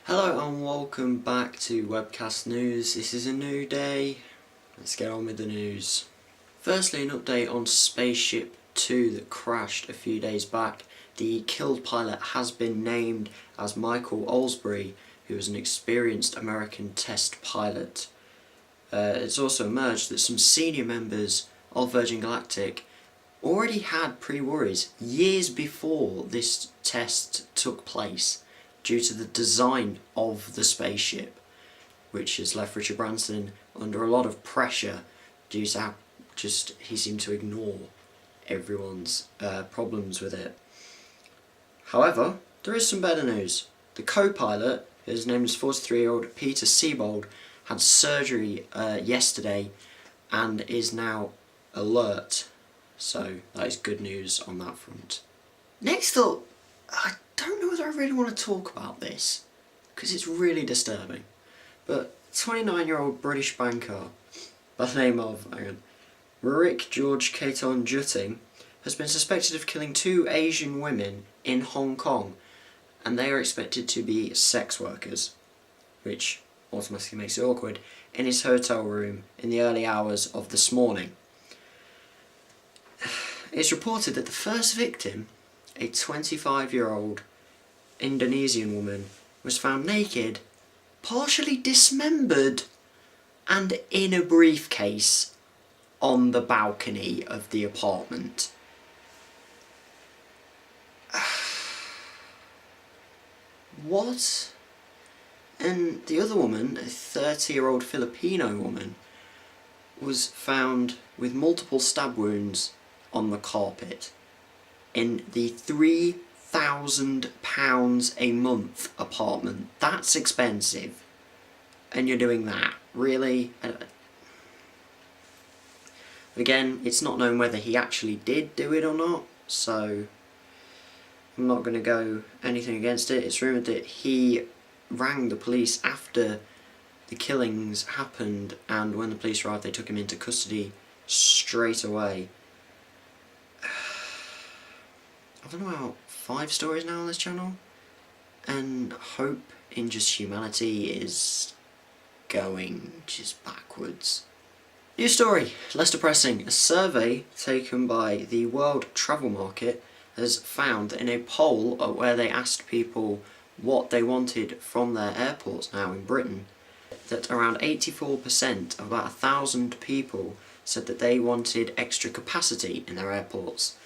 Hello and welcome back to Webcast News. This is a new day. Let's get on with the news. Firstly, an update on Spaceship Two that crashed a few days back. The killed pilot has been named as Michael Olsbury, who was an experienced American test pilot. It's also emerged that some senior members of Virgin Galactic already had pre-worries years before this test took place, due to the design of the spaceship, which has left Richard Branson under a lot of pressure due to how he seemed to ignore everyone's problems with it. However, there is some better news. The co-pilot, his name is 43-year-old Peter Siebold, had surgery yesterday and is now alert, so that is good news on that front. Next up, I don't know whether I really want to talk about this, because it's really disturbing, but 29-year-old British banker by the name of Rick George Caton Jutting has been suspected of killing two Asian women in Hong Kong, and they are expected to be sex workers, which automatically makes it awkward, in his hotel room in the early hours of this morning. It's reported that the first victim, a 25-year-old Indonesian woman, was found naked, partially dismembered, and in a briefcase on the balcony of the apartment. What? And the other woman, a 30-year-old Filipino woman, was found with multiple stab wounds on the carpet in the £3,000 a month apartment. That's expensive. And you're doing that. Really? Again, it's not known whether he actually did do it or not, so I'm not going to go anything against it. It's rumoured that he rang the police after the killings happened, and when the police arrived they took him into custody straight away. I don't know, about 5 stories now on this channel, and hope in just humanity is going just backwards. New story, less depressing. A survey taken by the World Travel Market has found that in a poll where they asked people what they wanted from their airports now in Britain, that around 84% of about 1,000 people said that they wanted extra capacity in their airports.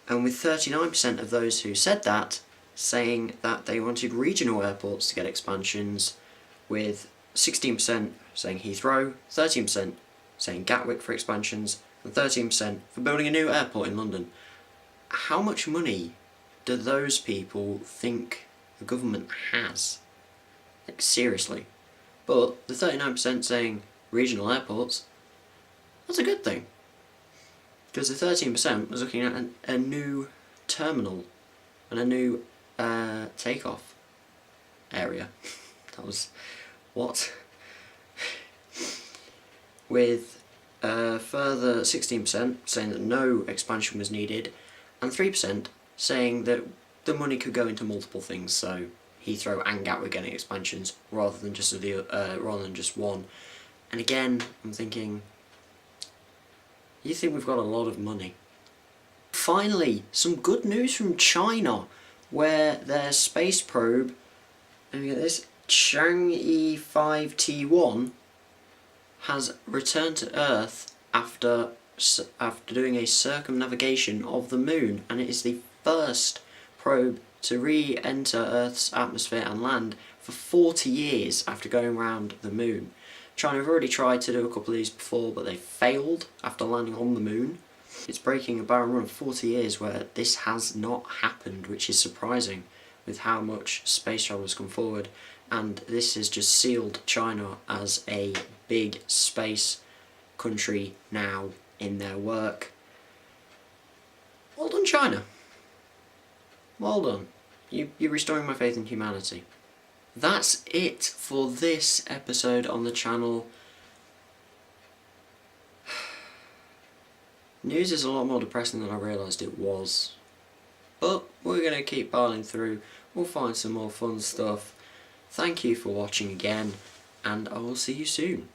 And with 39% of those who said that saying that they wanted regional airports to get expansions, with 16% saying Heathrow, 13% saying Gatwick for expansions, and 13% for building a new airport in London. How much money do those people think the government has? Like, seriously. But the 39% saying regional airports, that's a good thing. Because the 13% was looking at a new terminal and a new takeoff area. That was what? With further 16% saying that no expansion was needed, and 3% saying that the money could go into multiple things, so Heathrow and Gatwick getting expansions rather than just one. And again, I'm thinking, you think we've got a lot of money. Finally, some good news from China, where their space probe, let me get this, Chang'e 5T1, has returned to Earth after doing a circumnavigation of the Moon, and it is the first probe to re-enter Earth's atmosphere and land for 40 years after going around the Moon. China have already tried to do a couple of these before, but they failed after landing on the Moon. It's breaking a barren run of 40 years where this has not happened, which is surprising with how much space travel has come forward, and this has just sealed China as a big space country now in their work. Well done, China. Well done. You're restoring my faith in humanity. That's it for this episode on the channel. News is a lot more depressing than I realised it was. But we're going to keep piling through. We'll find some more fun stuff. Thank you for watching again, and I will see you soon.